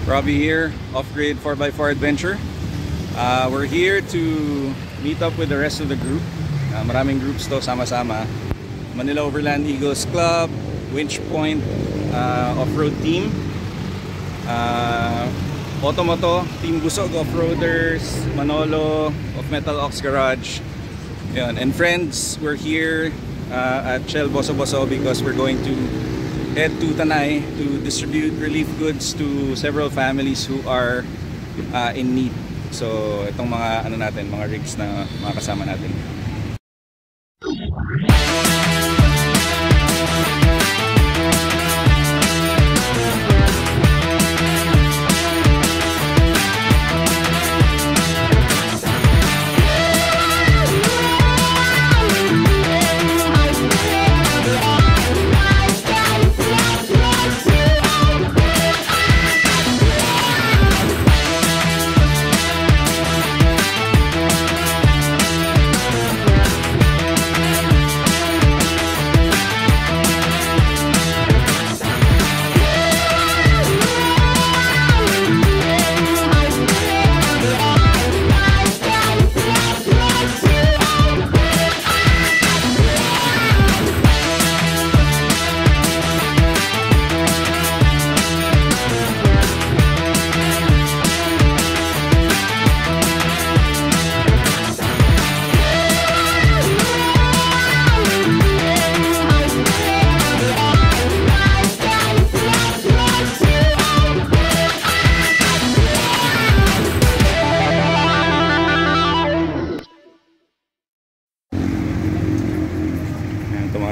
Robbie here, Off-Grid 4x4 Adventure. We're here to meet up with the rest of the group. Maraming groups to sama-sama. Manila Overland Eagles Club, Winch Point Off-Road Team, Automoto, Team Busog Off-Roaders, Manolo of Metal Ox Garage. Yun. And friends, we're here at Shell Boso Boso because we're going to head to Tanay to distribute relief goods to several families who are in need. So itong mga mga rigs na mga kasama natin.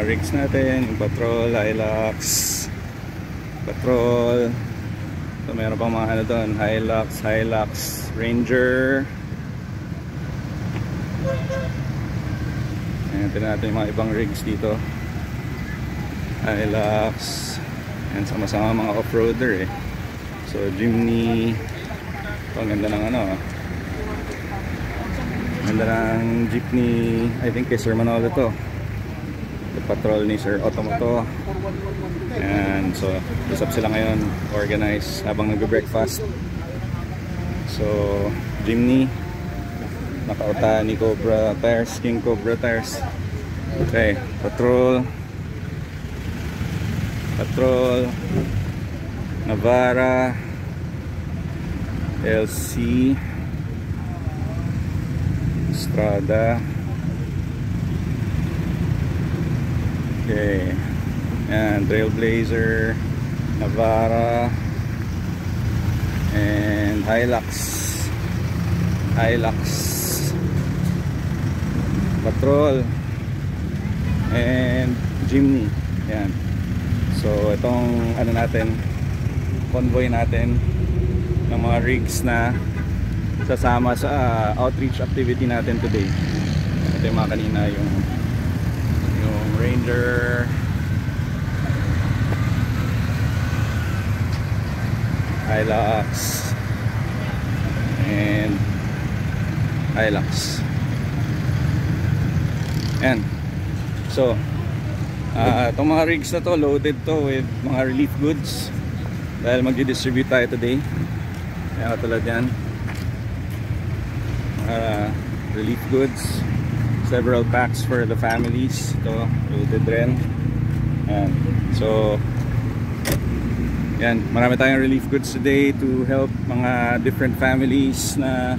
Rigs natin, yung Patrol, Hilux, Patrol. So meron pang mga ano doon, Hilux, Ranger. Ayan, tignan natin yung mga ibang rigs dito. Hilux. Ayan, sama-sama mga off-roader eh. So Jimny. Ito, ang ganda ng ano, ganda ng jeepney, I think kay Sir Manolo to. Patrol ni Sir Automoto. And so usap sila ngayon, organize habang nagbe-breakfast. So Jimny, nakauta ni Cobra Tires, King Cobra Tires. Okay, Patrol, Navara, LC, Strada. Okay, and Trailblazer, Navara, and Hilux, Patrol, and Jimny. Yan. So itong ano natin, convoy natin ng mga rigs na sasama sa outreach activity natin today. Ito yung mga kanina, yung Ranger, Hilux, and Hilux. And so itong mga rigs na to, loaded to with mga relief goods dahil magdi-distribute tayo today. Kaya katulad yan, relief goods, several packs for the families. Ito, loaded rin. Yan. So yan, marami tayong relief goods today to help mga different families na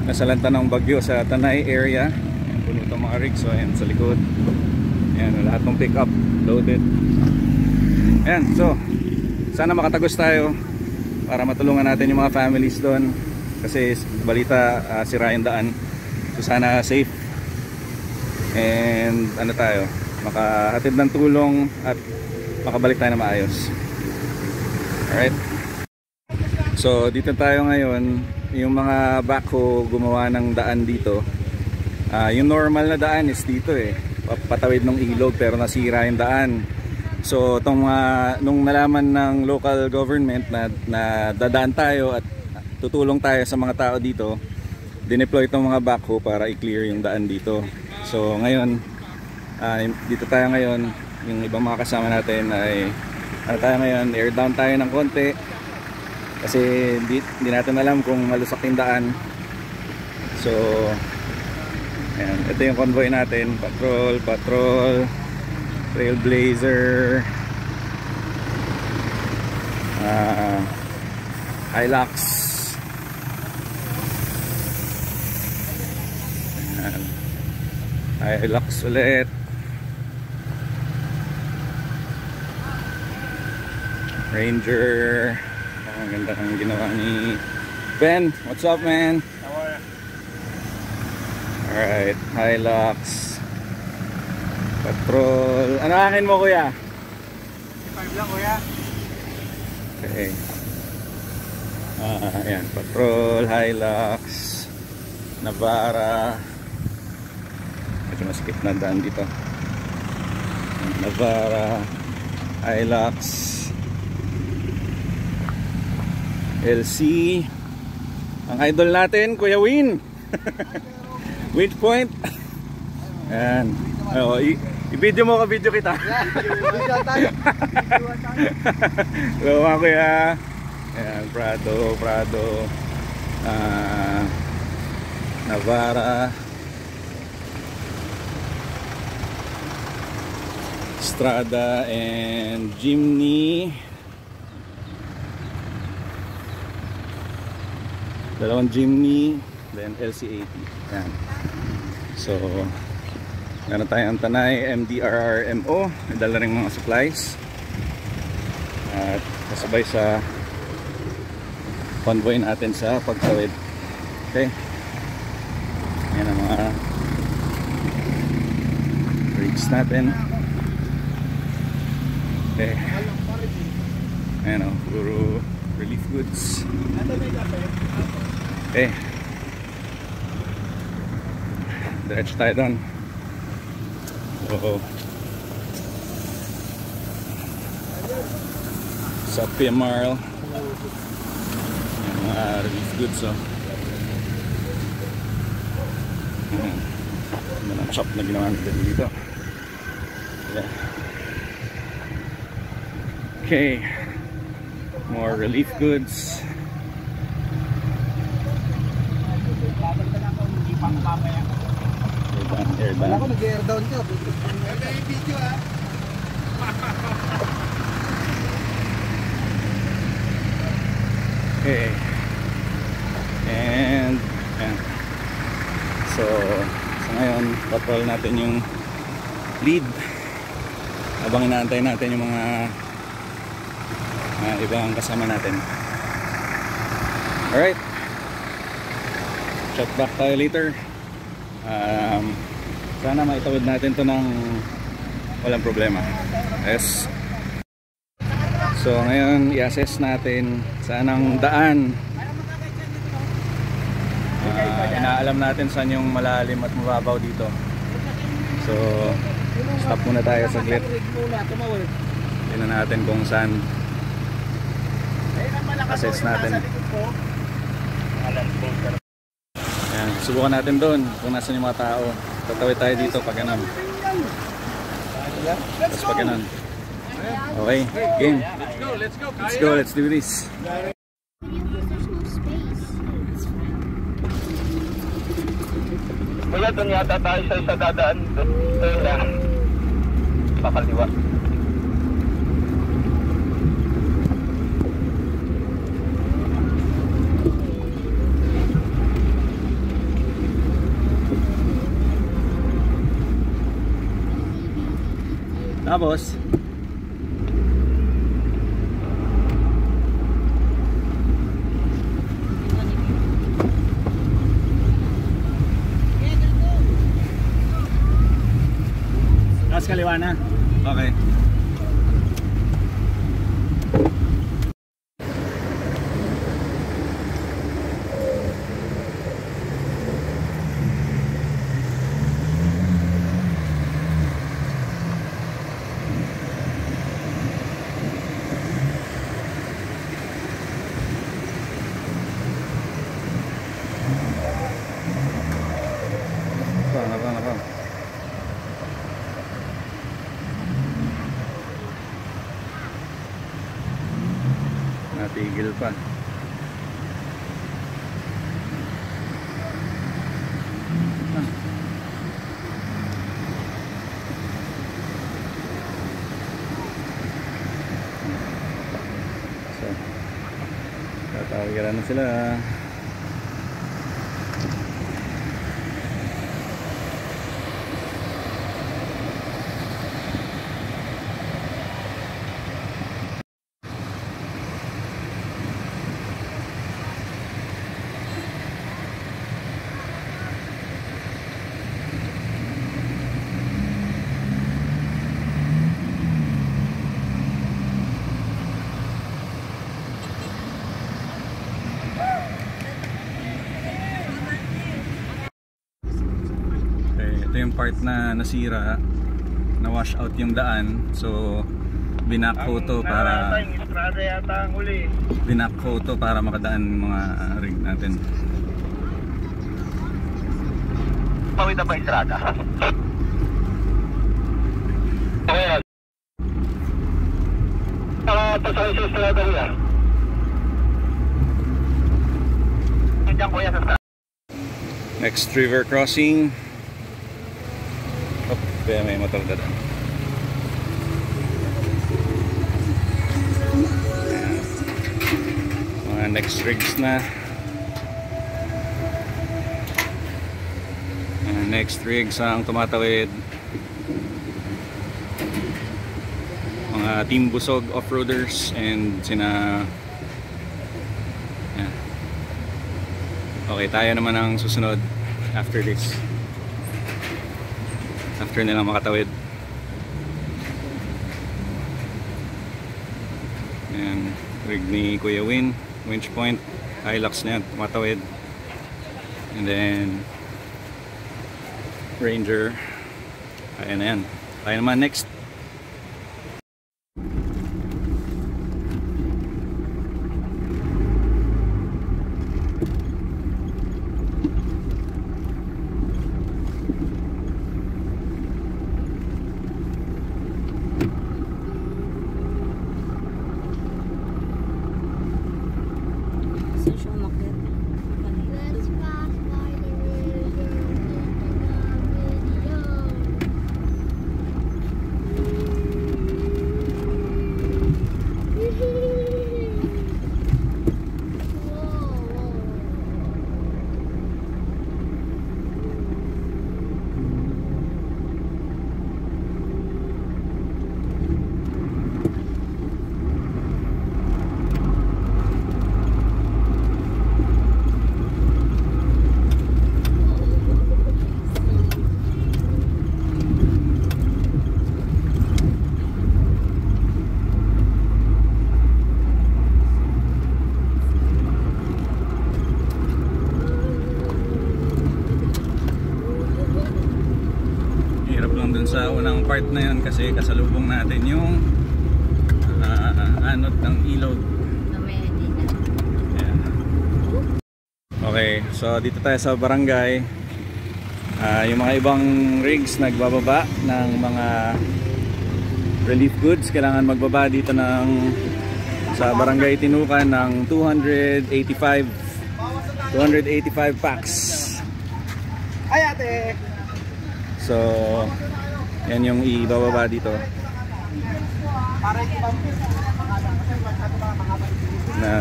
nasalanta ng bagyo sa Tanay area. Yan, puno itong mga rigs. So yan, sa likod. Yan, lahat ng pick up loaded. Yan, so sana makatagos tayo para matulungan natin yung mga families doon kasi balita sira yung daan. So sana safe and ano tayo, makahatid ng tulong at makabalik tayo na maayos. Alright, so dito tayo ngayon. Yung mga backhoe gumawa ng daan dito. Yung normal na daan is dito eh, patawid ng ilog, pero nasira yung daan. So nung nalaman ng local government na dadaan tayo at tutulong tayo sa mga tao dito, dineploy itong mga backhoe para i-clear yung daan dito. So ngayon, dito tayo ngayon. Yung ibang mga kasama natin ay tayo ngayon, air down tayo ng konti Kasi hindi natin alam kung malusak yung daan. So ayan, ito yung convoy natin. Patrol, Trailblazer, Hilux. Ayan, Hilux ulit. Ranger. Ang ganda ng ginawa ni Ben. What's up, man? Alright, Hilux, Patrol. Ano hangin mo, kuya? 5 lang, kuya. Okay. Ayan, Patrol, Hilux, Navara. Medyo masikip na daan dito. Navara, Hilux, LC. Ang idol natin, Kuya Win. Winch Point. Ayan. I-video mo ka, video kita. Video tayo. Hello mga kuya. Ayan, Prado, Navara, Strada, and Jimny. Dalawang Jimny, then LC80. Ayan. So meron tayong Tanay MDRRMO, may dala rin mga supplies at kasabay sa convoy natin sa pagtawid. Okay, ayan ang mga rigs natin. Okay, ayan o, puro relief goods. Okay, diretso tayo doon. Sa PMRL yung mga relief goods. Ang shop na ginawa natin dito. Yeah. Okay, more relief goods. Airdown. Wala ko nag-airdown ka. Wala yung video ha. Okay. And so ngayon patrol natin yung lead habang inaantay natin yung mga ibang kasama natin. Alright, check back tayo later. Sana maitawid natin to ng walang problema. Yes. So ngayon i-assess natin saan ang daan. Inaalam natin saan yung malalim at mababaw dito. So stop muna tayo saglit. Tingnan natin kung saan. Assess natin. Ayan, subukan natin doon kung nasan yung mga tao. Tatawid tayo dito pag ganun. Tapos pag ganun. Okay, game. Let's go, let's do this. Kuya, doon yata tayo sa isa dadaan. Doon lang. Pakaliwa. Tapos kaliwa na. Okay. Nako. Natigil pa. na. So, tatawagan na sila. Ito yung part na nasira, na wash out yung daan, so binakho to para makadaan yung mga rig natin. Pawid na ba istrada? Okay. Pasal sa istrada niya. Diyan kuya sa Next river crossing. Oh, kaya may motor dadaan. Mga next rigs na. Next rigs ang tumatawid. Mga Team Busog off-roaders and sina. Yan. Okay, tayo naman ang susunod after this. After nilang makatawid. Ayan, rig ni Kuya Win, winch point, Hilux na yan, tumatawid. And then Ranger. Ayan na yan. Tayo naman next. Let's pass by the river Sa unang part na yun kasi kasalubong natin yung anod ng ilog. Yeah. Okay, so dito tayo sa barangay. Yung mga ibang rigs nagbababa ng mga relief goods. Kailangan magbaba dito sa barangay Tinukan ng 285 packs. Ay ate! So yan yung ibababa dito na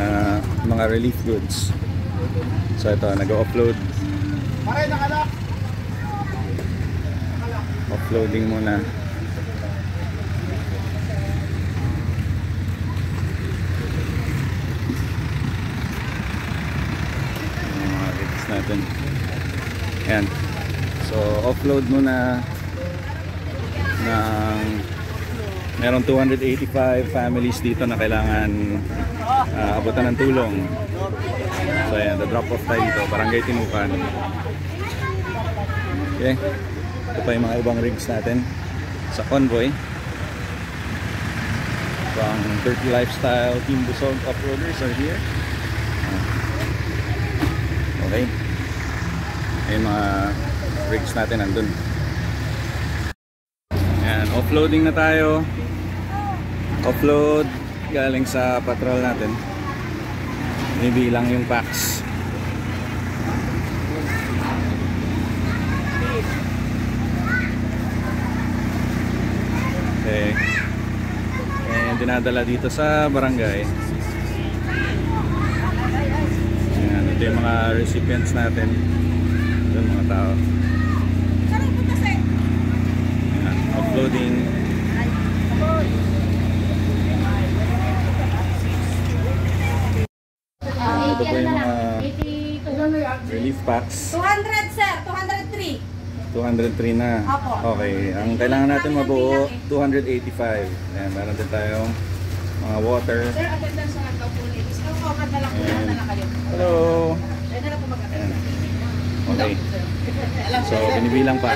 mga relief goods. So ito, nag-offload. Offloading muna. Yung mga rigs natin. Yan. So offload muna ng meron 285 families dito na kailangan abutan ng tulong. So ayan, the drop off tayo dito, barangay Tinukan. Okay, ito pa yung mga ibang rigs natin sa convoy from 30 Lifestyle. Team Busog off-roaders are here. Okay, ayun mga rigs natin nandun. Ayan, offloading na tayo. Offload galing sa patrol natin. Ibilang yung packs. Okay. And dinadala dito sa barangay. Ayan, ito yung mga recipients natin. Ito yung mga tao. Ayan, uploading. Ito po yung mga relief packs. 200 sir, 203. 203 na. Opo. Okay. Ang kailangan natin mabuo, 285. Ayan, meron din tayong mga water. Sir, attendance na lang daw po ladies. Cover na lang po Ayan. na lang kayo. Hello! Ayun na lang po Ayan. mag-attend. Okay. So, binibilang pa.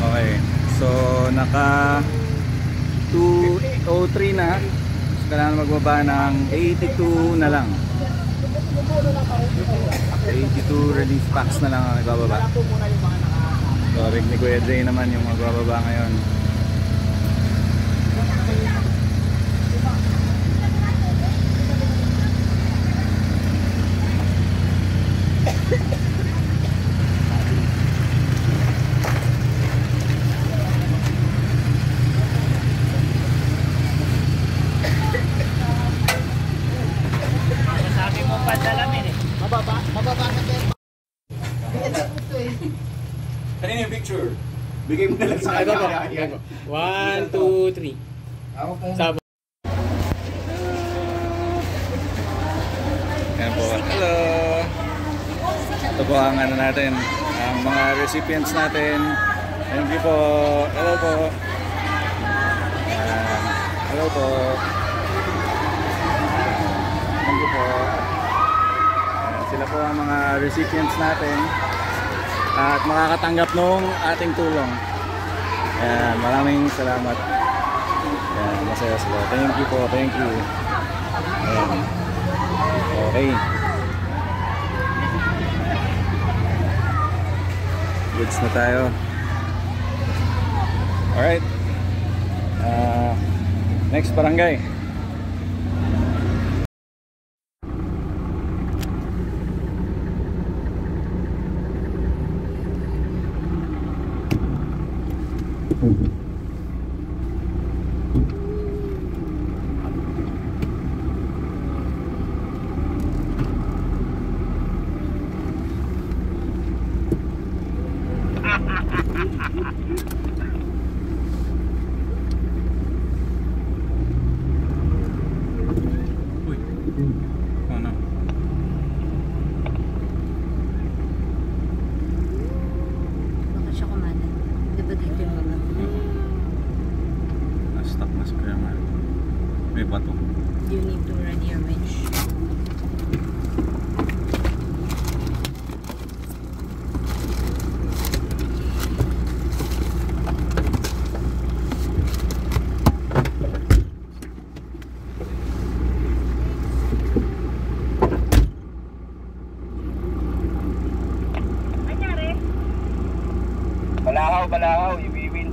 Okay. So, naka 203 na. So, kailangan magbaba ng 82 na lang. 82 relief packs na lang ang nagbababa. So, rig ni Kuya Jay naman yung magbababa ngayon. Kanina yung picture. Bigay mo na lang sa kanya. 1, 2, 3. Sabo. Ayan po. Hello! Ito po ang ano natin. Ang mga recipients natin. Thank you po. Hello po. Ayan. Hello po. Thank you po. Ayan, sila po ang mga recipients natin. At makakatanggap nung ating tulong. Ayan, maraming salamat. Ayan, masaya sila. Thank you po, thank you. Ayan. Okay. Goods na tayo. Alright. Next barangay. Uy. Oh no. Bakit siya kumanan? Di ba dito yung mga? Na-stuck na sa kaya man. May bato. You need to run your winch. Balahaw, ibiwin.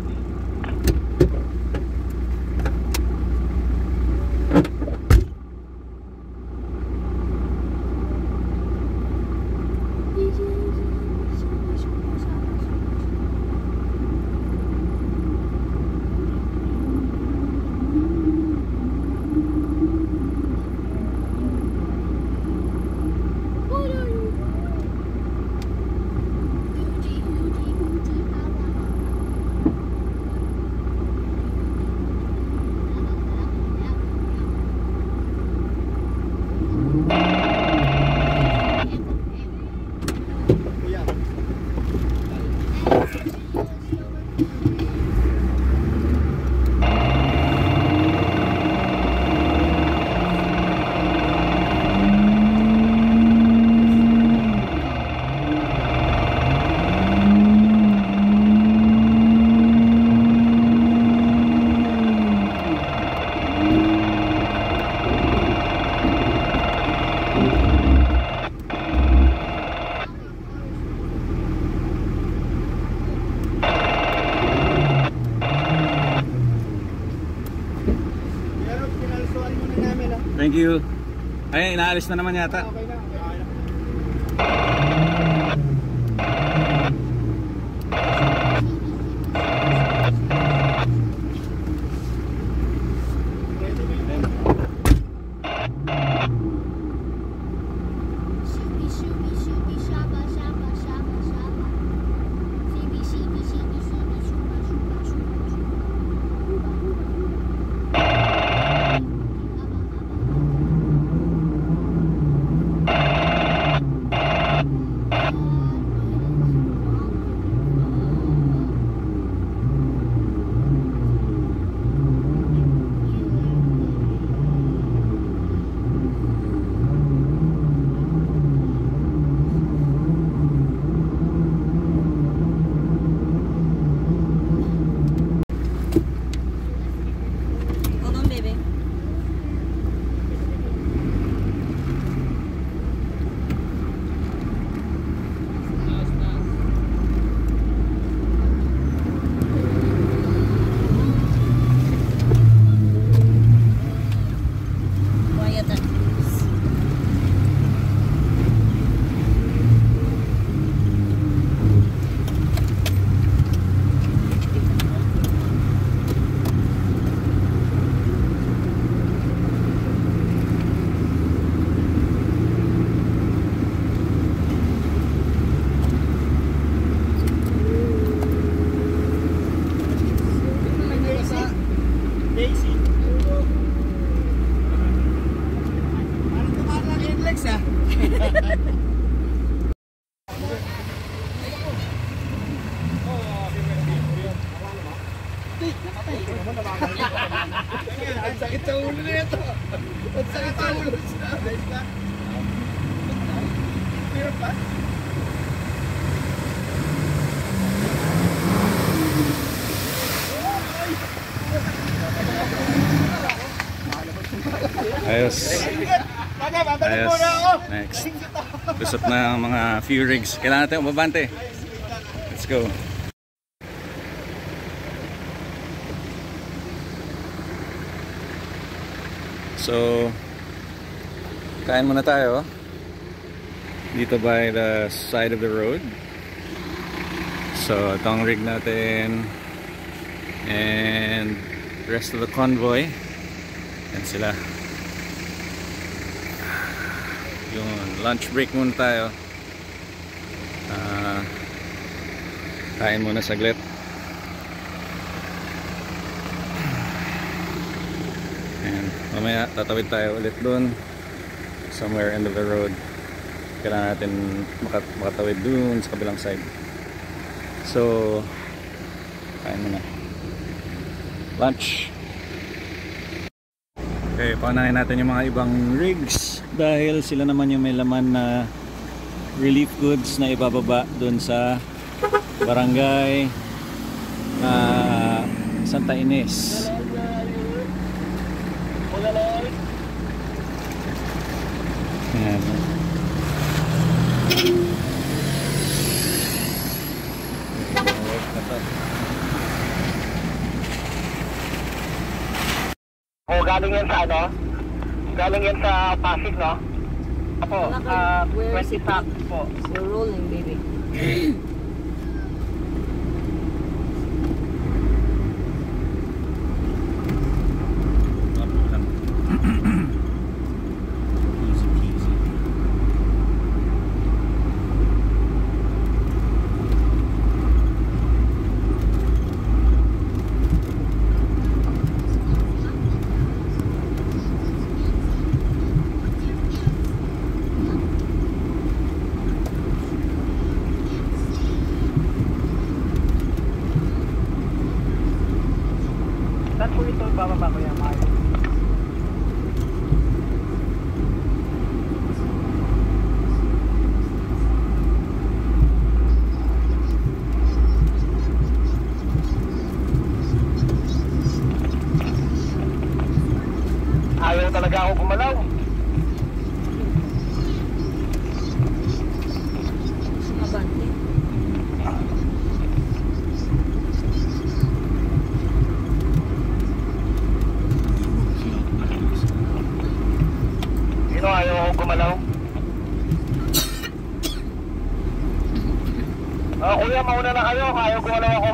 Thank you. Ay, inaalis na naman yata. Thank you. Ayos. Ayos. Next. Lusot na ang mga few rigs. Kailangan natin umabante. Let's go. So, kain muna tayo dito by the side of the road. So, itong rig natin and the rest of the convoy. Yan sila. Yung lunch break muna tayo. Kain muna saglit. And mamaya tatawid tayo ulit dun somewhere end of the road. Kailangan natin makatawid dun sa kabilang side. So kain muna. Lunch. Okay, paunahin natin yung mga ibang rigs dahil sila naman yung may laman na relief goods na ibababa dun sa barangay Santa Ines. Ayan. O, galing yan sa ano? Galing yan sa Pasig, no? Apo, Where is 20 it? packs po. We're rolling, baby. Easy peasy. Saan po ito bababa ko yan, Mario? Ayaw talaga ako gumalaw. Abante. Sino ayaw ako gumalaw? Kuya, mauna na kayo. Ayaw gumalaw ako.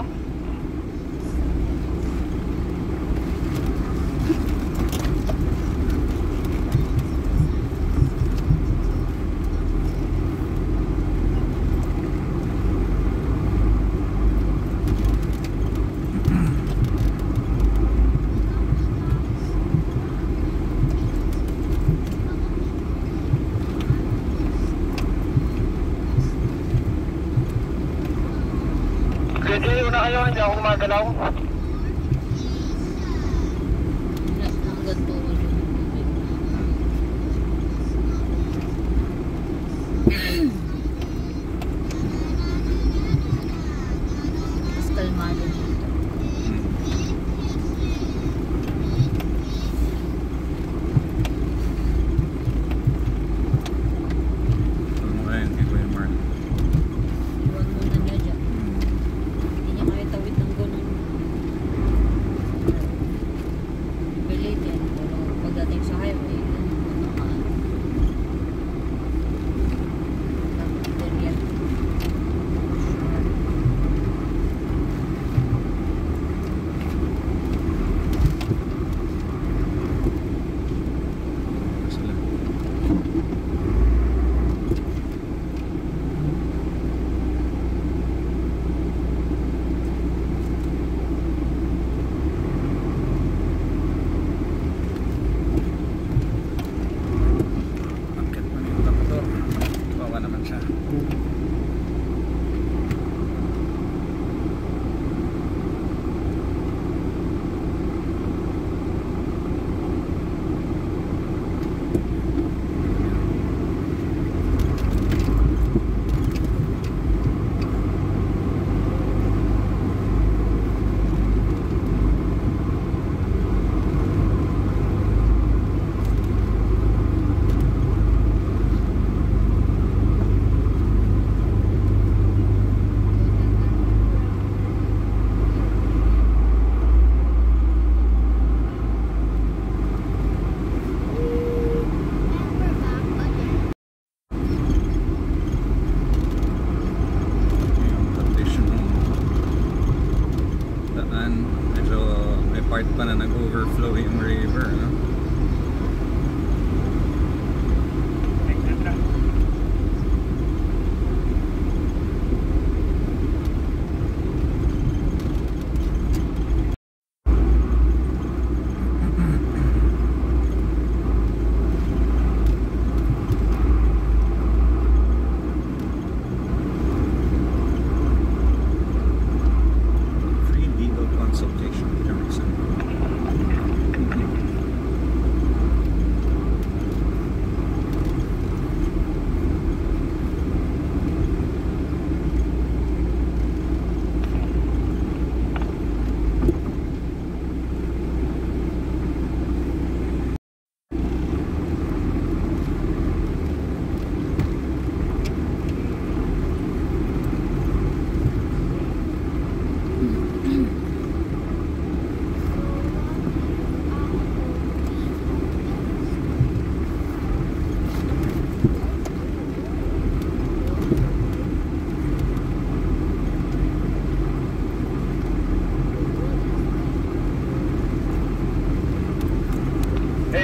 Sige, una kayo. Hindi ako gumagalaw. Last ng ganito ko yun. Mas kalmado dito. Ano ba yun? Kay Kuya Mark. Iwan muna niya dyan. Hindi niya kaya tawid ng ganun.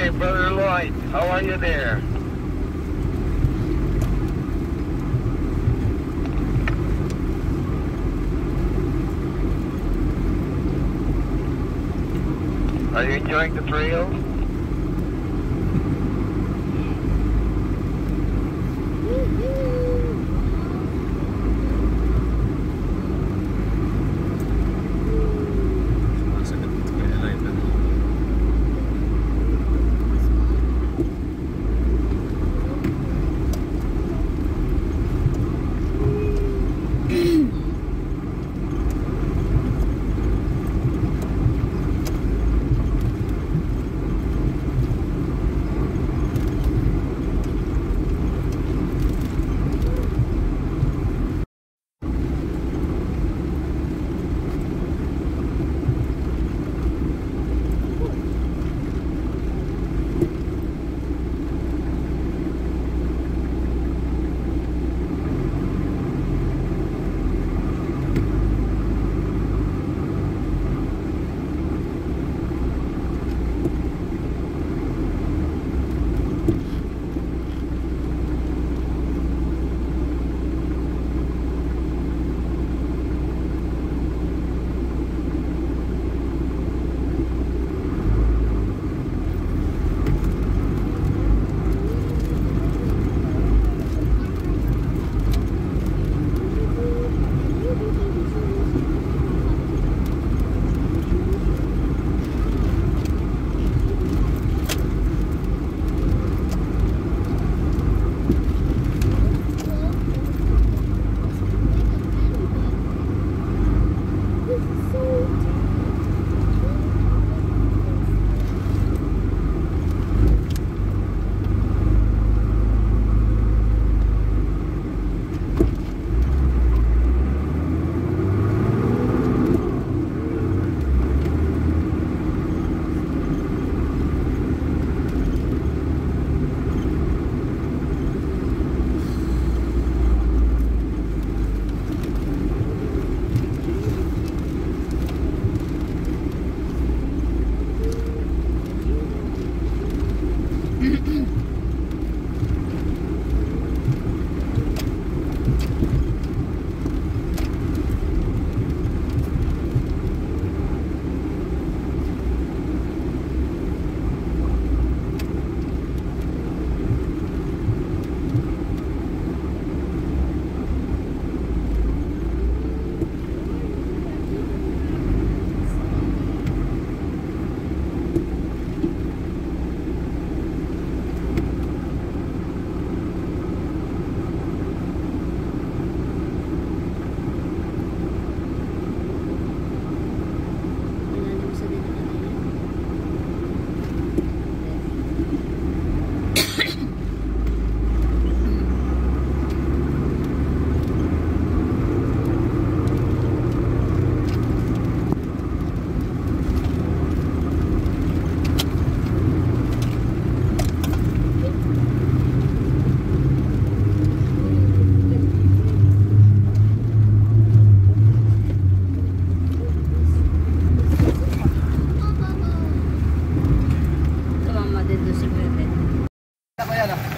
Hey, Brother Lloyd, how are you there? Are you enjoying the trail?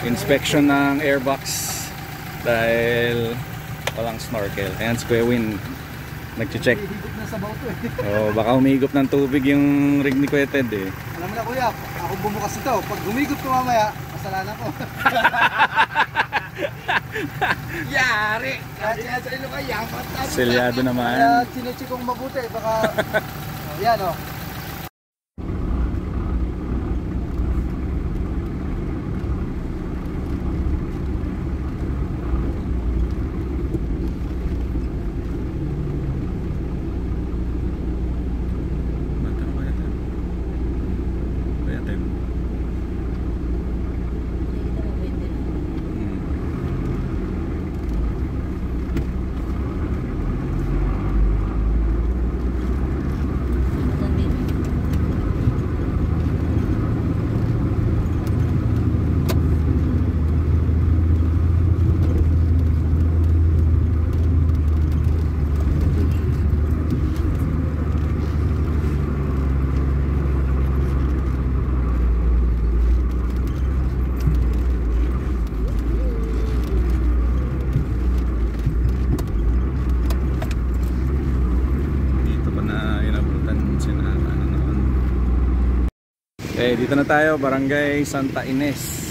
Inspection ng airbox dahil walang snorkel. Ayan si Kuya Win nagche-check. Oh, baka humigop ng tubig yung rig ni Kuya Ted eh. Alam mo na kuya, ako bumukas ito. Pag humigop ko mamaya, kasalanan ko. Yari! Kahit nga sa ilo kaya, Selyado naman. Kaya chinecheck kong mabuti, baka... Yan o. Ano Okay, dito na tayo, Barangay Santa Ines.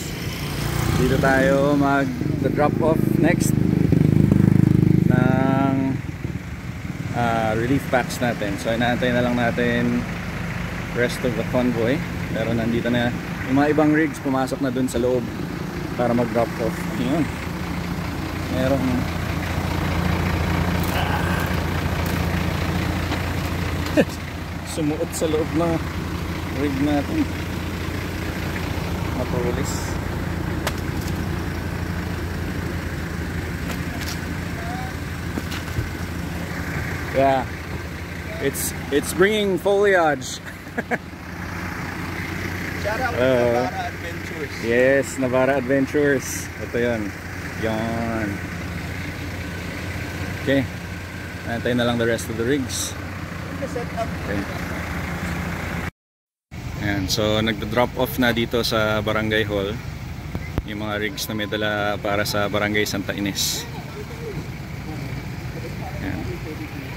Dito tayo mag-drop off next ng relief packs natin. So inaantay na lang natin rest of the convoy. Pero nandito na yung mga ibang rigs, pumasok na dun sa loob para mag-drop off. Yun. Merong sumuot sa loob ng rig natin. Mapulis. Yeah, it's bringing foliage. Shout out to Navarra Adventures. Yes, Navarra Adventures. Ito yun. Yan. Okay. Antayin na lang the rest of the rigs. Okay. Ayan, so nagda-drop off na dito sa Barangay Hall yung mga rigs na may dala para sa Barangay Santa Ines.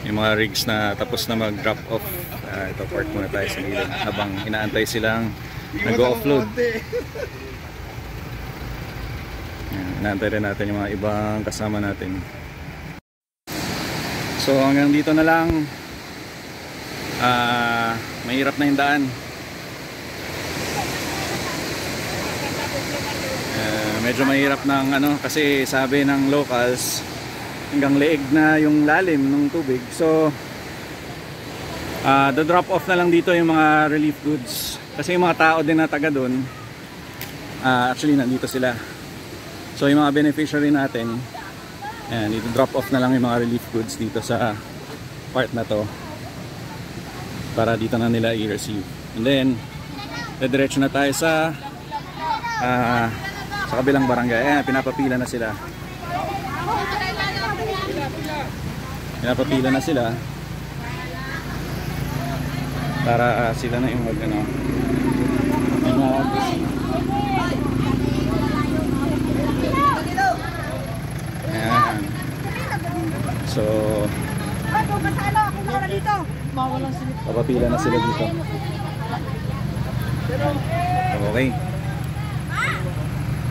Yung mga rigs na tapos na mag-drop off. Ito, park muna tayo sa gilid habang inaantay silang nag-offload. Inaantay rin natin yung mga ibang kasama natin. So hanggang dito na lang. Mahirap na yung daan. Medyo mahirap ng kasi sabi ng locals hanggang leeg na yung lalim ng tubig. So the drop off na lang dito yung mga relief goods kasi yung mga tao din na taga doon actually nandito sila. So yung mga beneficiary natin, ayan, dito drop off na lang yung mga relief goods dito sa part na to para dito na nila i-receive. And then diretso na tayo sa kabilang barangay. Ayan, pinapapila na sila. Pinapapila na sila para sila na yung ayan. So papapila na sila dito. Okay,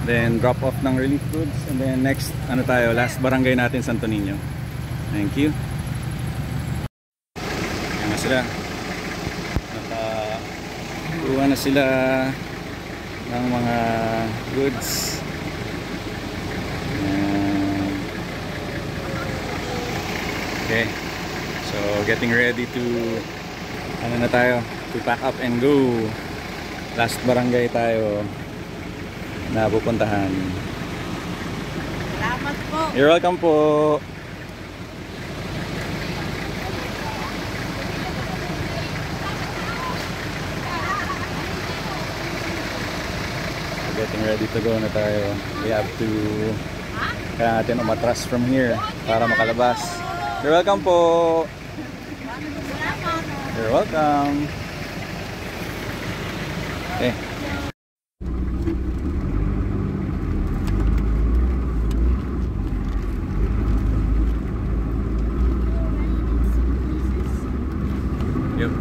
then drop off ng relief goods and then next last barangay natin, Santo Niño. Thank you. Ayan na sila. Nakakuha na sila ng mga goods. Okay. So getting ready to to pack up and go. Last barangay tayo na pupuntahan. Salamat po. You're welcome po. Getting ready to go na tayo. We have to kaya natin umatras from here para makalabas. You're welcome po. You're welcome. Okay. Yep.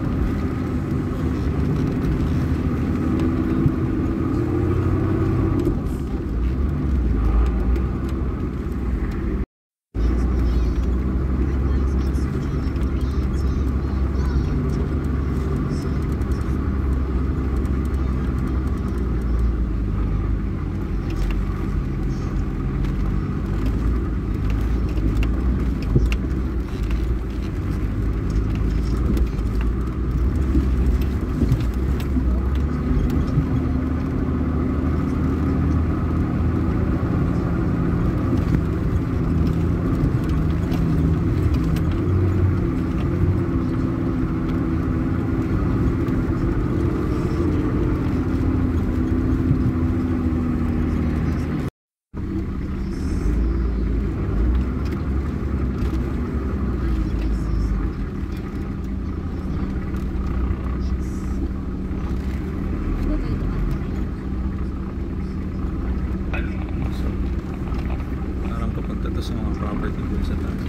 Sa mga property dun sa taas.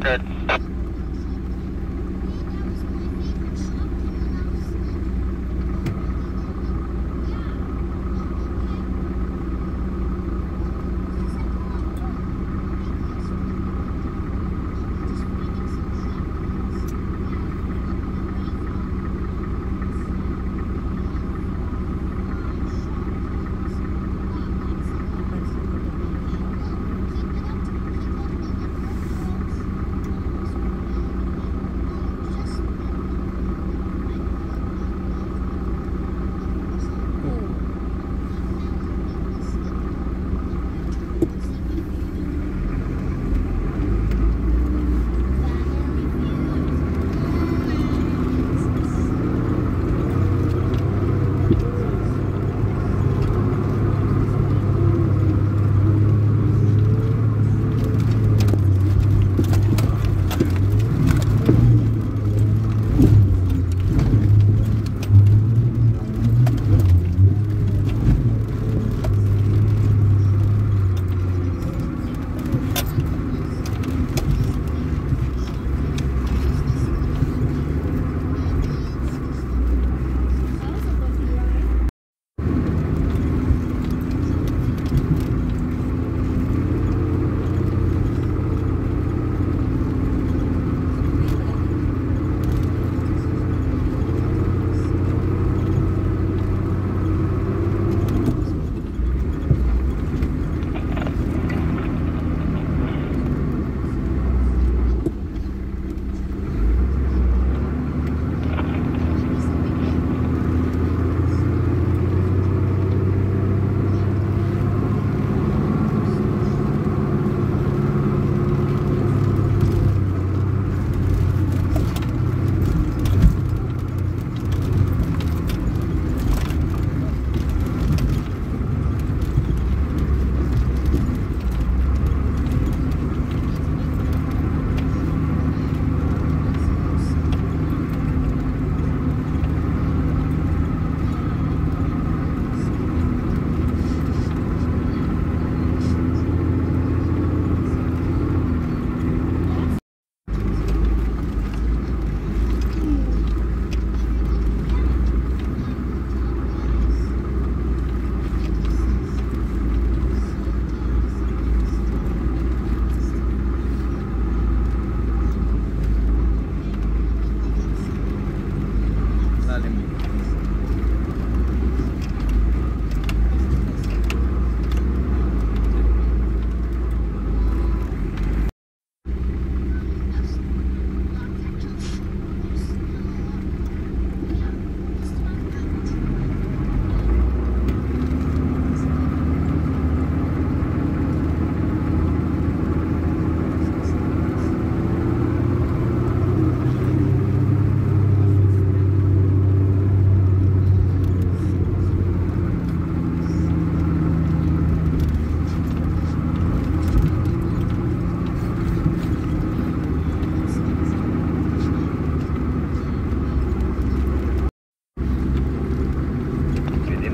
Good.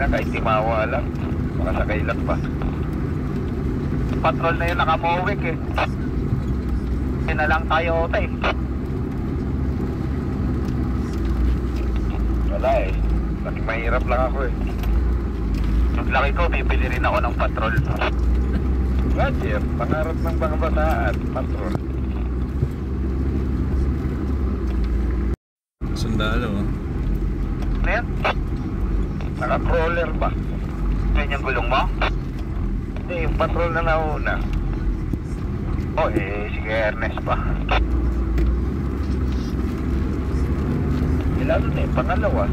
Kahit di mawala, makasakay lang pa. Patrol na yun, nakamowik eh. Hindi na lang tayo tay. Wala eh, laki mahirap lang ako eh. Paglaki ko, bibili rin ako ng patrol. Roger, pangarap ng mga bataan, patrol. Sundalo. Ano yan? Naka-crawler ba? Yan yung gulong mo? Hindi, yung patrol na nauna. Oh, eh, sige Ernest pa. Lalo na yung pangalawa.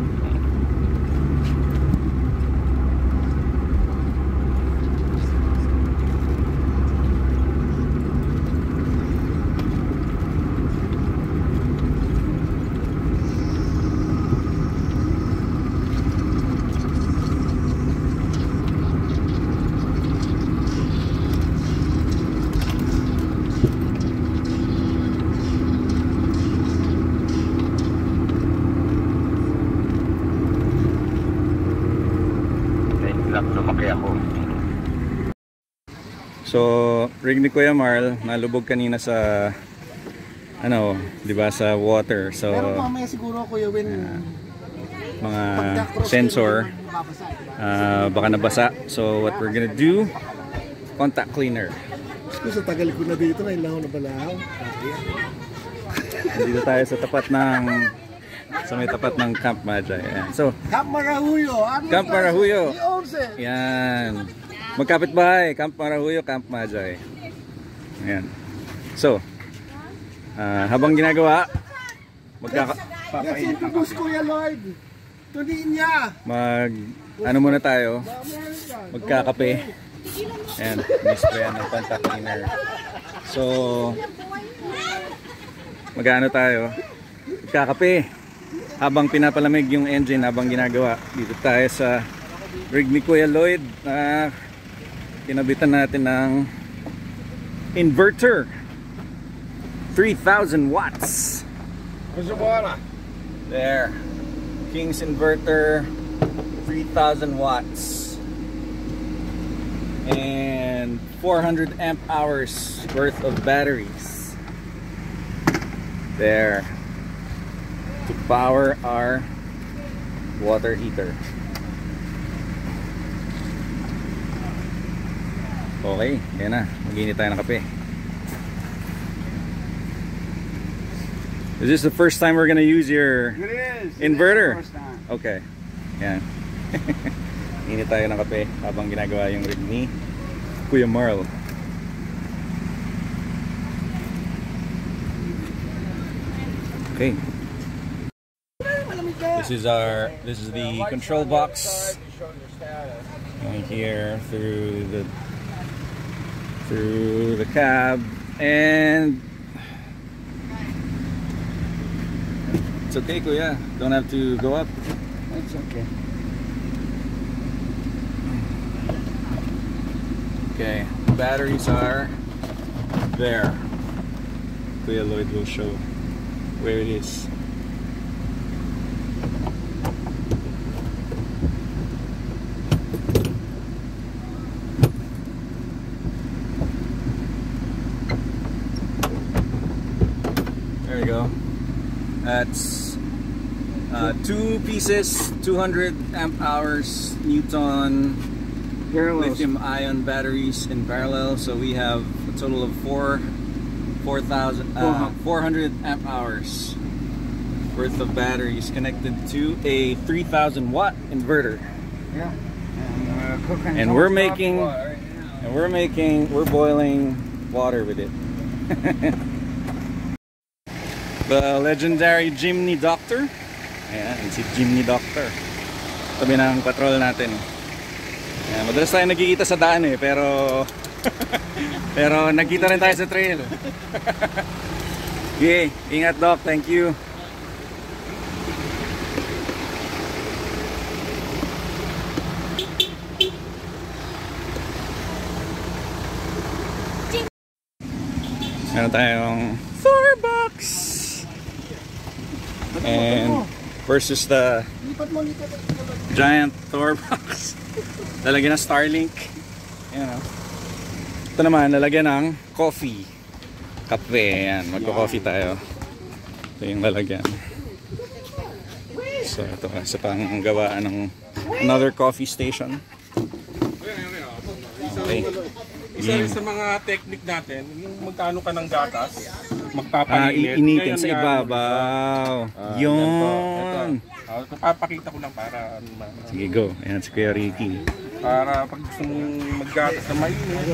Lumaki ako. So, rig ni Kuya Marl, nalubog kanina sa ano, 'di ba, sa water. So Pero mamaya siguro Kuya Win, mga pagka-cross sensor kayo, mababasa, diba? baka nabasa. So what we're gonna do, contact cleaner. Sa tagal ko na dito, nailangaw na balahaw. Dito tayo sa may tapat ng Camp Majay. Ayan. So Camp Marahuyo. Camp Marahuyo. He owns it. yan, magkapit-bahay, Camp Marahuyo, Camp Majay. Ayan. So habang ginagawa, Let's introduce Kuya Lloyd to Ninya. ano muna tayo, magkakape. Ayan, nisprayan ng contact cleaner. So magano tayo, magkakape habang pinapalamig yung engine habang ginagawa. Dito tayo sa rig ni Kuya Lloyd na kinabitan natin ng inverter, 3,000 watts. There, King's inverter, 3,000 watts and 400 amp hours worth of batteries there to power our water heater. Okay, yan na, mag-init tayo ng kape. Is this the first time we're gonna use your inverter? Okay. Yan. Init tayo ng kape habang ginagawa yung rig ni Kuya Marl. Okay. This is the control box. Going here through the cab, and it's okay, Kuya. Don't have to go up. It's okay. Okay, the batteries are there. Kuya Lloyd will show where it is. There you go. That's 2 pieces, 200 amp hours, Newton lithium ion batteries in parallel. So we have a total of 400 amp hours worth of batteries connected to a 3,000 watt inverter. Yeah. And we're boiling water with it. The legendary Jimny Doctor. Ayan, si Jimny Doctor. Tabi ng patrol natin. Ayan, madalas tayo nagkikita sa daan pero pero nagkita rin tayo sa trail. Okay, ingat Doc, thank you. Meron tayong Starbucks and versus the giant Thorbox. Lalagyan ng Starlink. Ayan, oh. Ito naman, lalagyan ng coffee. Kape. Ayan, magko-coffee tayo. Ito yung lalagyan. So ito, isa pang gawaan ng another coffee station. Okay. Isa rin sa mga technique natin, yung magkano ka ng gatas, magpapainit. Iinitin sa ibabaw. Yun. Papakita ko lang para Sige, go. Ayan si Kuya Ricky. para pag gusto mong maggatas na mainit.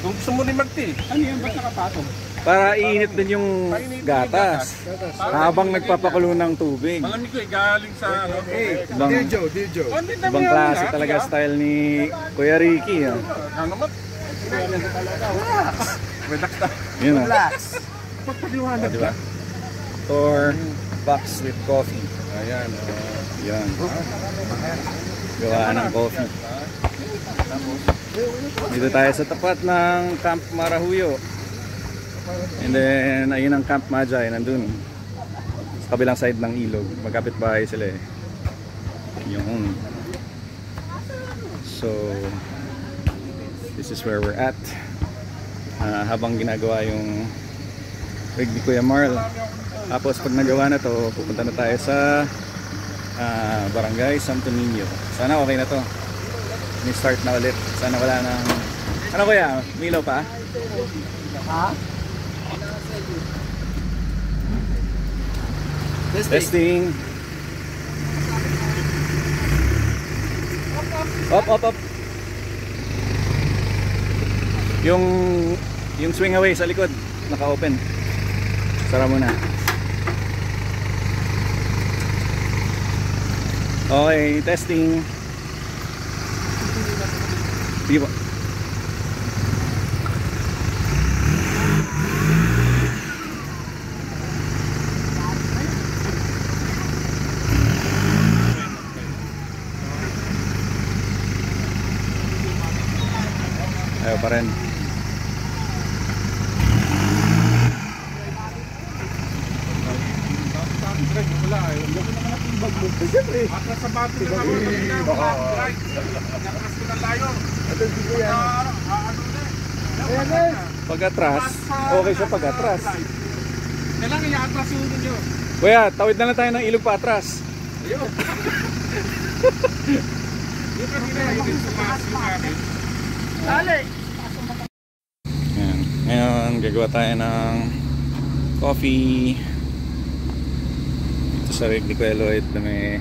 Kung gusto mo rin mag-tea, ano yan? Ba't nakapatong? Para iinit din yung gatas habang nagpapakulo ng tubig. Malamig ko galing sa ano. Ibang klase talaga style ni Kuya Ricky. Ano naman? Relax na. Yun na. Relax. Pagpaliwanag Diba? Or box with coffee. Ayan. Yan. Gawaan ng coffee. Dito tayo sa tapat ng Camp Marahuyo. And then ayun ang Camp Majay nandun sa kabilang side ng ilog. Magkapit bahay sila eh. Yun. So this is where we're at. Habang ginagawa yung rig ni Kuya Marl. Tapos pag nagawa na to, pupunta na tayo sa Barangay Santo Niño. Sana okay na to. Ni-start na ulit. Sana wala nang... Ano kuya? Milaw pa? Ha? Testing. Up. Yung swing away sa likod, naka-open. Sara mo na. Okay, testing. Sige po. Ayaw pa rin. Wala eh. Siyempre. Atras sa bato na ako. Nakras ko na layo. Ito dito yan. Ayan eh. Pag-atras, okay siya pag-atras. Kailangan i-atras yung ulo nyo. Kuya, tawid na lang tayo ng ilog pa atras. Ayun. Yung kanina, yung sumas yung akin. Dali! Ayan. Ngayon, gagawa tayo ng coffee dito sa rig ni Kuya Lloyd na may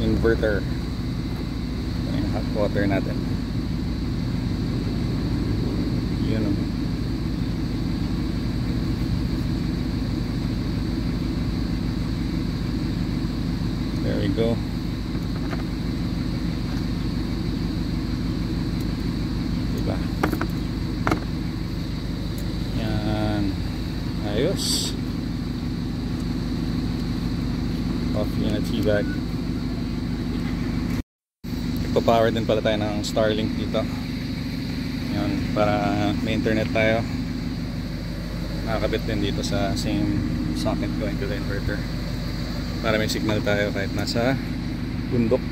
inverter. Ito yung hot water natin. Yun o. There we go. Diba? Yan. Ayos. Coffee and a tea bag. Ipapower din pala tayo ng Starlink dito. Yan. Para may internet tayo. Nakakabit din dito sa same socket going to the inverter. Para may signal tayo kahit nasa bundok.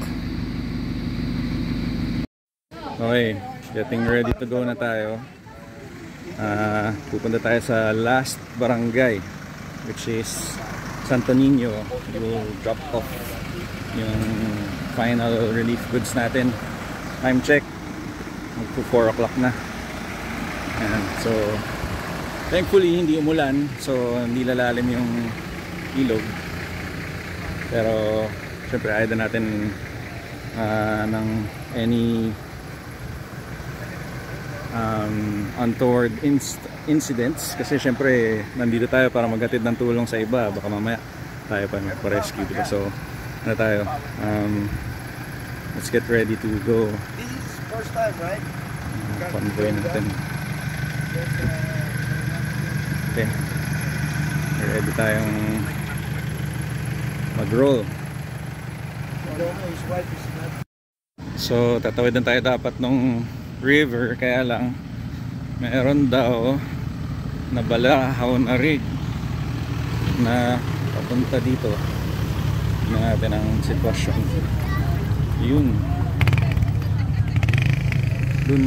Okay, getting ready to go na tayo. Pupunta tayo sa last barangay, which is Santo Niño. We'll drop off yung final relief goods natin. Time check, magpo 4 o'clock na. And so thankfully hindi umulan, so hindi lalalim yung ilog. Pero syempre ayaw na natin ng any untoward incidents, kasi syempre nandito tayo para maghatid ng tulong sa iba, baka mamaya tayo pa rescue, diba? So ano tayo, let's get ready to go. This is first time, right? Convoy natin. Okay, ready tayong mag-roll. So tatawid na tayo dapat nung river, kaya lang meron daw na balahaw na rig na papunta dito. Tingnan natin ang sitwasyon. Yun, dun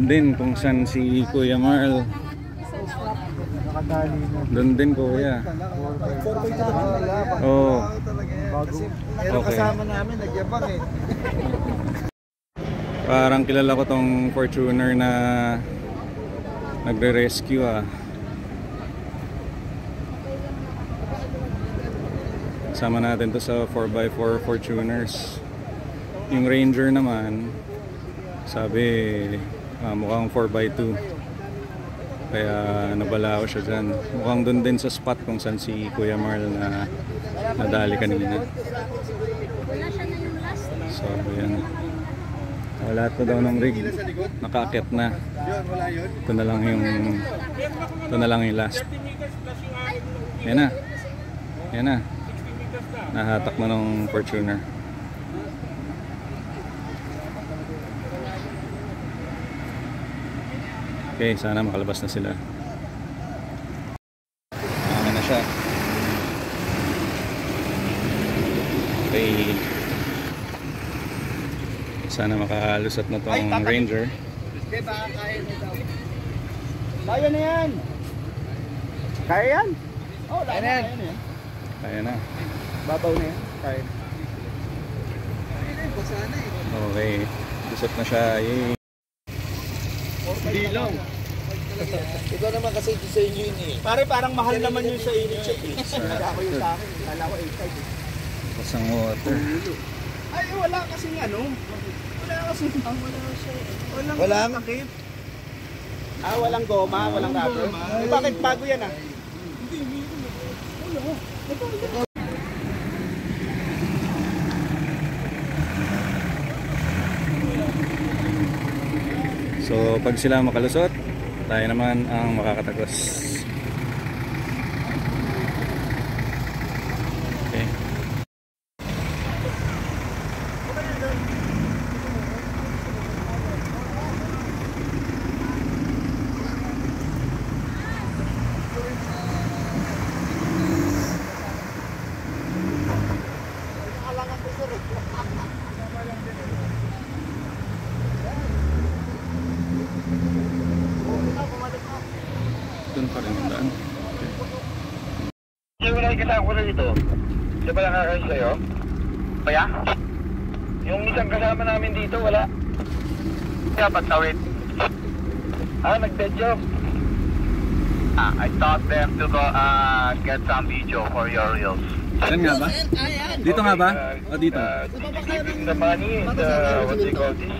din kung saan si Kuya Marl. Doon din kuya. Oo. Pero kasama namin, nagyabang eh. Parang kilala ko tong Fortuner na nagre-rescue ah. Sama natin to sa 4x4 Fortuners. Yung Ranger naman, sabi mukhang 4x2. Kaya nabala ko siya dyan. Mukhang doon din sa spot kung saan si Kuya Marl na nadali kanina. So yan. Lahat na daw ng rig nakaakyat na. Ito na lang yung last. Yan na. Yan na. Nahatak na ng Fortuner. Okay, sana makalabas na sila. Ano na siya. Okay. Sana makalusot na tong Ranger. Kaya na yan. Kaya yan? Oh, kaya na yan. Kaya na. Babaw na yan. Kaya. Okay. Gusot na siya. Yay. Hindi lang. Ikaw naman kasi sa inyo yun eh. Pare, parang mahal naman yun sa inyo. Ako yung sa akin. Kala ko 8.5 eh. Pasang water. Ay, wala kasing ano. Wala kasing. Walang takip. Walang goma, walang rubber. Eh, bakit bago yan ah? So pag sila makalusot, tayo naman ang makakatagos. Okay. Doon pa rin yung daan. Yung wala yung kasama ko na dito, di ba nakakain sa'yo? Kaya? Yung isang kasama namin dito, wala. Kaya pagtawid. Nag-dead job. I taught them to go get some video for your reels. Saan nga ba? Dito nga ba? O dito? Keeping the money, what they call this?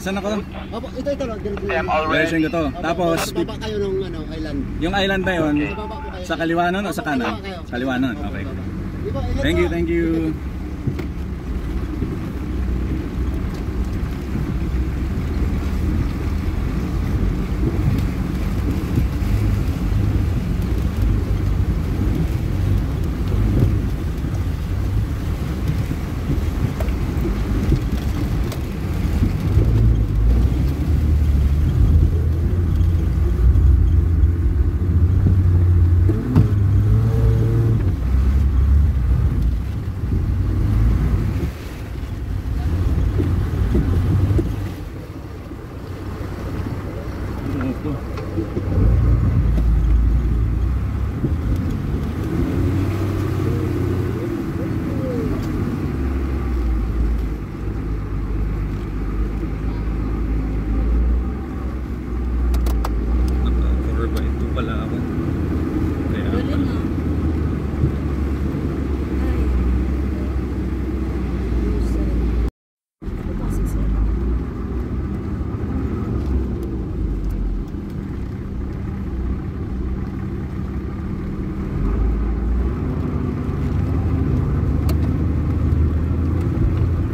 Saan ako? Opo, ito lang. Them already. Version ko to. Tapos, Baba kayo ng ano, island. yung island na yun, Baba po kayo. sa kaliwa nun o sa kanan? Sa kaliwa nun, okay. Thank you, thank you. Naka-cover ba ito pala ako? Kaya Galing ah.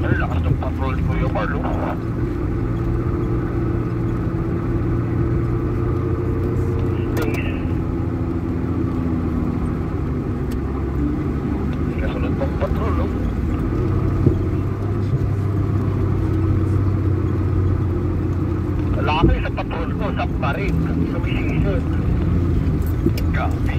Ang lakas ng patrol ko yung Marlo. Kasunod pang patrol, no? Laki sa patrol ko, sa parin. Sumisisip. Grabe.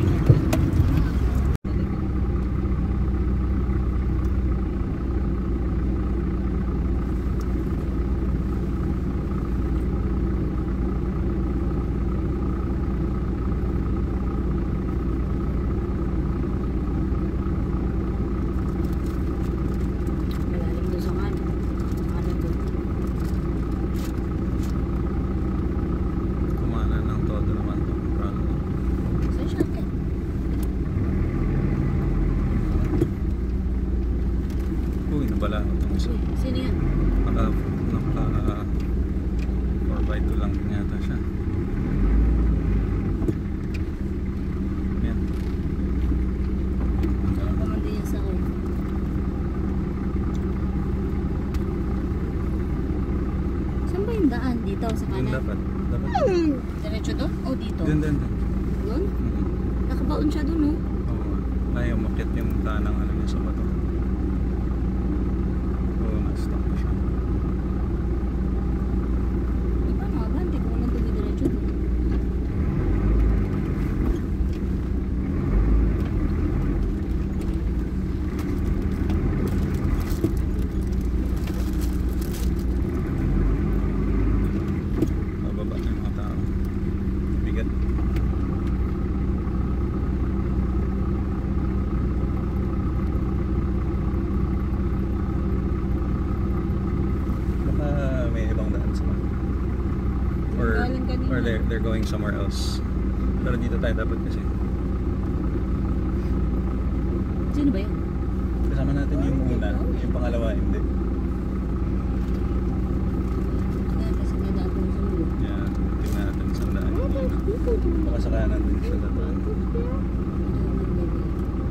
Malalim doon sa kanan. Kanan doon. kumanan ng todo naman to. Saan siya? Uy, nabala ako itong isa. Uy, sino yan? Naka 4x2 lang din yata siya. Yan. Saan pa man din yan sa ko? Saan ba yung daan? Dito, sa Yun kanan? dapat. Diretso doon? O dito? Doon. Doon? Nakabaon siya doon, oh. Oo. Ay, umakit yung tanang ano niya sa bato. Oo, na-stop na siya. Di ba mga ba? Hindi ko naman dumidiretso doon. Bababa na yung mga tao. Or they're going somewhere else. Pero dito tayo dapat kasi. Sino ba yun? Kasama natin yung una, yung pangalawa hindi. Kaya kasi nadaan ko sa ulo. Yeah, tingnan natin saan daan. Baka sa kanan din siya dadaan.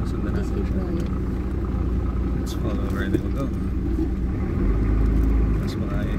Sundan natin siya. Let's follow where they will go. Mas marami.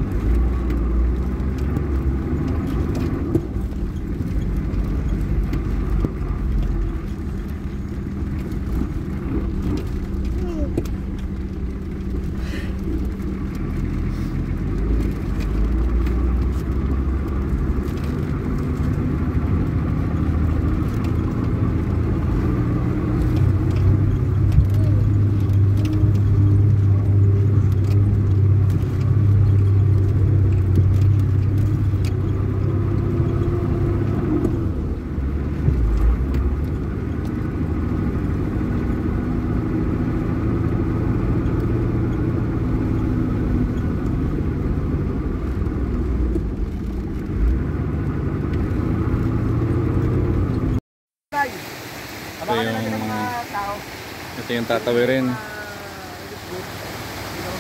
Ito yung tatawirin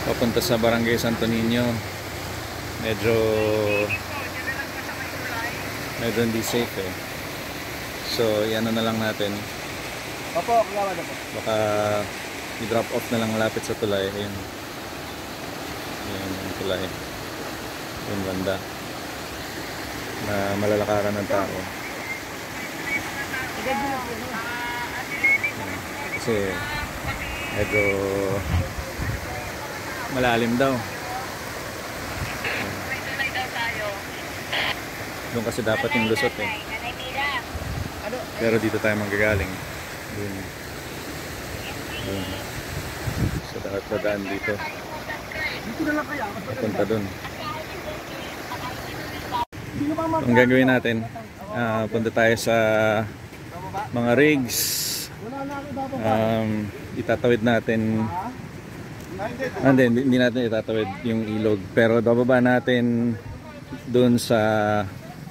papunta sa Barangay Santo Niño. Medyo hindi safe eh. So yan na lang natin. Opo, kagawa na po. Baka i-drop off na lang malapit sa tulay. Ayun. Ayun yung tulay. Yung banda na malalakaran ng tao. Kasi medyo malalim daw. Doon kasi dapat yung lusot eh. Pero dito tayo manggagaling. Doon. So dapat dadaan dito. Papunta doon. Ang gagawin natin, punta tayo sa mga rigs. Itatawid natin. Hindi natin itatawid yung ilog, pero bababa natin doon sa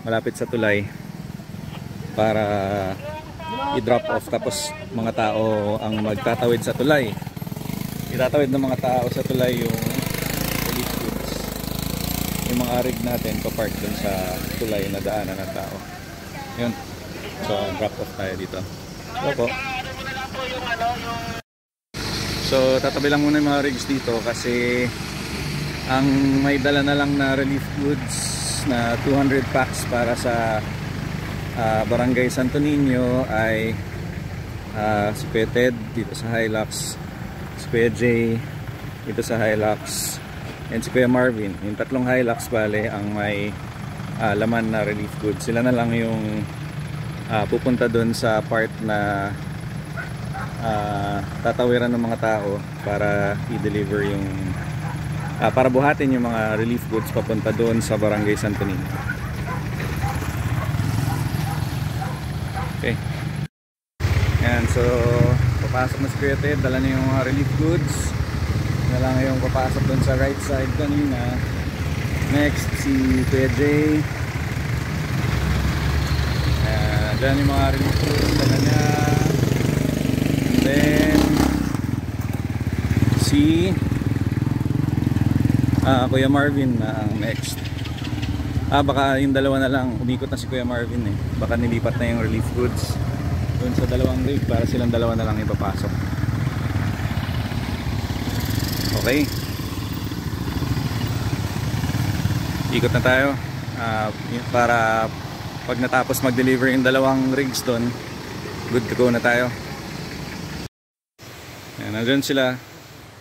malapit sa tulay para i-drop off, tapos mga tao ang magtatawid sa tulay. Itatawid ng mga tao sa tulay yung relief goods. Yung mga rig natin papark doon sa tulay na daanan ng tao. Yun. So drop off tayo dito. Opo. So tatabi lang muna yung mga rigs dito kasi ang may dala na lang na relief goods na 200 packs para sa Barangay Santo Niño ay si Kuya Ted dito sa Hilux, si Kuya Jay dito sa Hilux, and si Kuya Marvin. Yung tatlong Hilux bale ang may laman na relief goods. Sila na lang yung pupunta doon sa part na tatawiran ng mga tao para i-deliver yung para buhatin yung mga relief goods papunta doon sa Barangay Santo Niño. Okay. Yan, so papasok na si Kuya Ted, dala niya yung mga relief goods. Na lang yung papasok doon sa right side kanina. Next si Kuya Jay. Dyan yung mga relief goods dala niya. And then si Kuya Marvin na ang next. Baka yung dalawa na lang, umikot na si Kuya Marvin eh. Baka nilipat na yung relief goods doon sa dalawang rig para silang dalawa na lang ipapasok. Okay. Ikot na tayo para pag natapos mag-deliver yung dalawang rigs doon, good to go na tayo. Yan, nandun sila.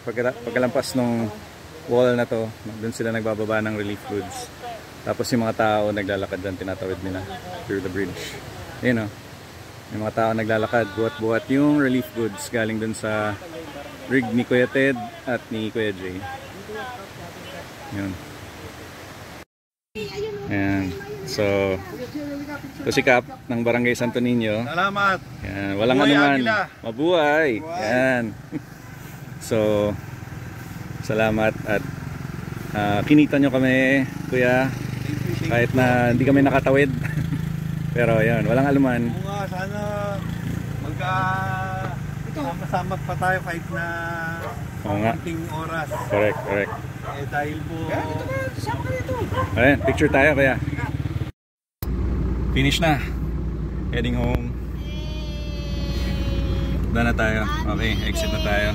Pagkalampas nung wall na to, doon sila nagbababa ng relief goods. Tapos yung mga tao naglalakad dyan, tinatawid nila through the bridge. Ayun o, yung mga tao naglalakad, buhat-buhat yung relief goods galing dun sa rig ni Kuya Ted at ni Kuya Jay. Yun. Ayan. So ito si Cap ng Barangay Santo Niño. Salamat. Ayan. Walang anuman. Mabuhay. Ayan. So salamat at kinita nyo kami, Kuya. Kahit na hindi kami nakatawid. Pero yun, walang aluman. Oo nga, sana sama-sama pa tayo kahit na Oo nga. konting oras. Correct, correct. Eh dahil po... Ayan, picture tayo kaya. Finish na. Heading home. Done na tayo. Okay, exit na tayo.